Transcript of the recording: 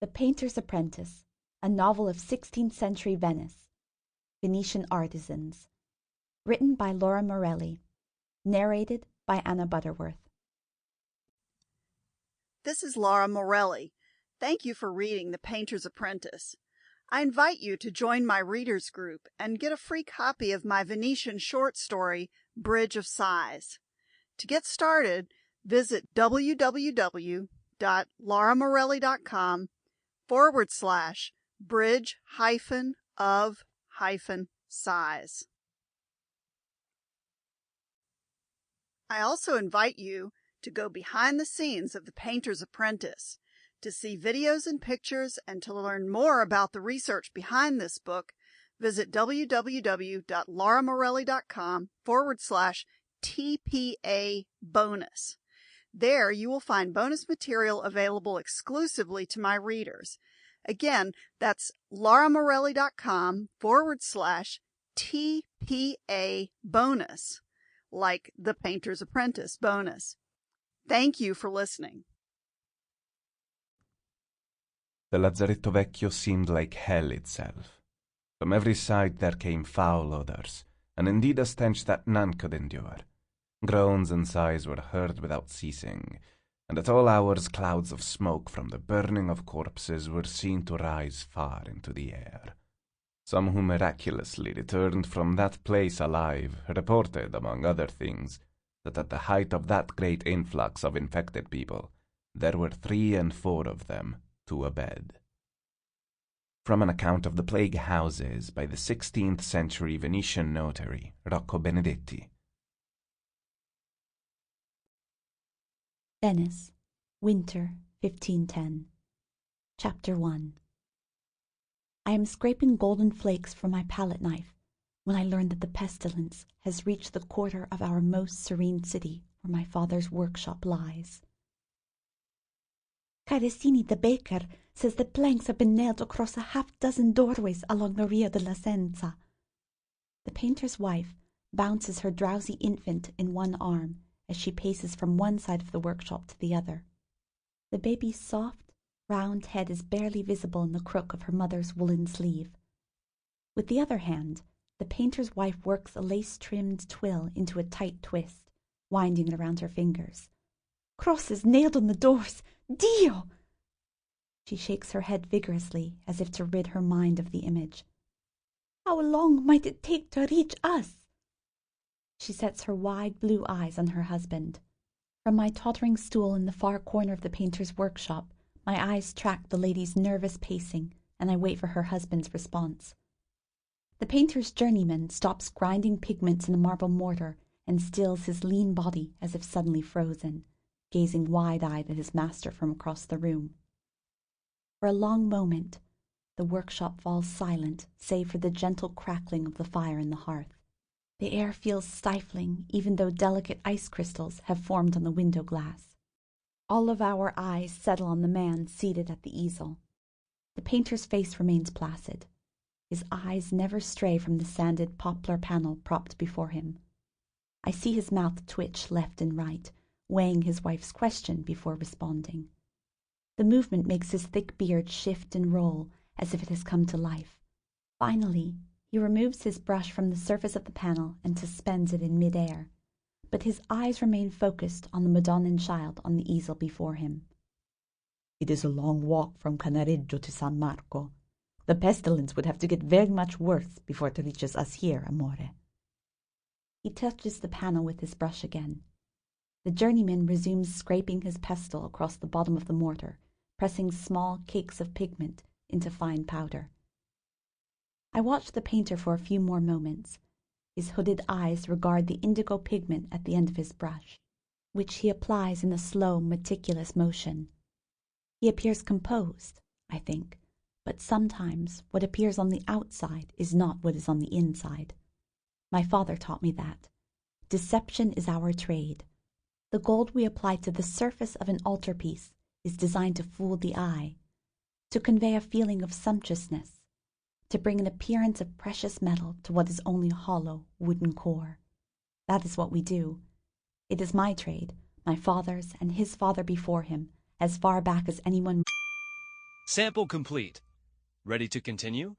The Painter's Apprentice, a novel of 16th-century Venice, Venetian artisans. Written by Laura Morelli. Narrated by Anna Butterworth. This is Laura Morelli. Thank you for reading The Painter's Apprentice. I invite you to join my readers group and get a free copy of my Venetian short story, Bridge of Sighs. To get started, visit www.lauramorelli.com/bridge-of-sighs. I also invite you to go behind the scenes of The Painter's Apprentice. To see videos and pictures and to learn more about the research behind this book, visit www.lauramorelli.com/TPA bonus. There you will find bonus material available exclusively to my readers. Again, that's lauramorelli.com/TPA bonus, like The Painter's Apprentice bonus. Thank you for listening. The Lazzaretto Vecchio seemed like hell itself. From every side there came foul odours, and indeed a stench that none could endure. Groans and sighs were heard without ceasing, and at all hours clouds of smoke from the burning of corpses were seen to rise far into the air. Some who miraculously returned from that place alive reported, among other things, that at the height of that great influx of infected people, there were 3 and 4 of them to a bed. From an account of the plague houses by the 16th-century Venetian notary, Rocco Benedetti. Venice, Winter, 1510. Chapter 1. I am scraping golden flakes from my palette knife when I learn that the pestilence has reached the quarter of our most serene city where my father's workshop lies. Carissini the baker says that planks have been nailed across a half-dozen doorways along the Rio de la Senza. The painter's wife bounces her drowsy infant in one arm as she paces from one side of the workshop to the other. The baby's soft, round head is barely visible in the crook of her mother's woolen sleeve. With the other hand, the painter's wife works a lace-trimmed twill into a tight twist, winding it around her fingers. "Crosses nailed on the doors! Dio!" She shakes her head vigorously, as if to rid her mind of the image. "How long might it take to reach us?" She sets her wide blue eyes on her husband. From my tottering stool in the far corner of the painter's workshop, my eyes track the lady's nervous pacing, and I wait for her husband's response. The painter's journeyman stops grinding pigments in the marble mortar and stills his lean body as if suddenly frozen, gazing wide-eyed at his master from across the room. For a long moment, the workshop falls silent, save for the gentle crackling of the fire in the hearth. The air feels stifling, even though delicate ice crystals have formed on the window glass. All of our eyes settle on the man seated at the easel. The painter's face remains placid. His eyes never stray from the sanded poplar panel propped before him. I see his mouth twitch left and right, weighing his wife's question before responding. The movement makes his thick beard shift and roll as if it has come to life. Finally, he removes his brush from the surface of the panel and suspends it in mid-air, but his eyes remain focused on the Madonna and Child on the easel before him. "It is a long walk from Canareggio to San Marco. The pestilence would have to get very much worse before it reaches us here, amore." He touches the panel with his brush again. The journeyman resumes scraping his pestle across the bottom of the mortar, pressing small cakes of pigment into fine powder. I watch the painter for a few more moments. His hooded eyes regard the indigo pigment at the end of his brush, which he applies in a slow, meticulous motion. He appears composed, I think, but sometimes what appears on the outside is not what is on the inside. My father taught me that. Deception is our trade. The gold we apply to the surface of an altarpiece is designed to fool the eye, to convey a feeling of sumptuousness, to bring an appearance of precious metal to what is only a hollow wooden core. That is what we do. It is my trade, my father's and his father before him, as far back as anyone. Sample complete. Ready to continue?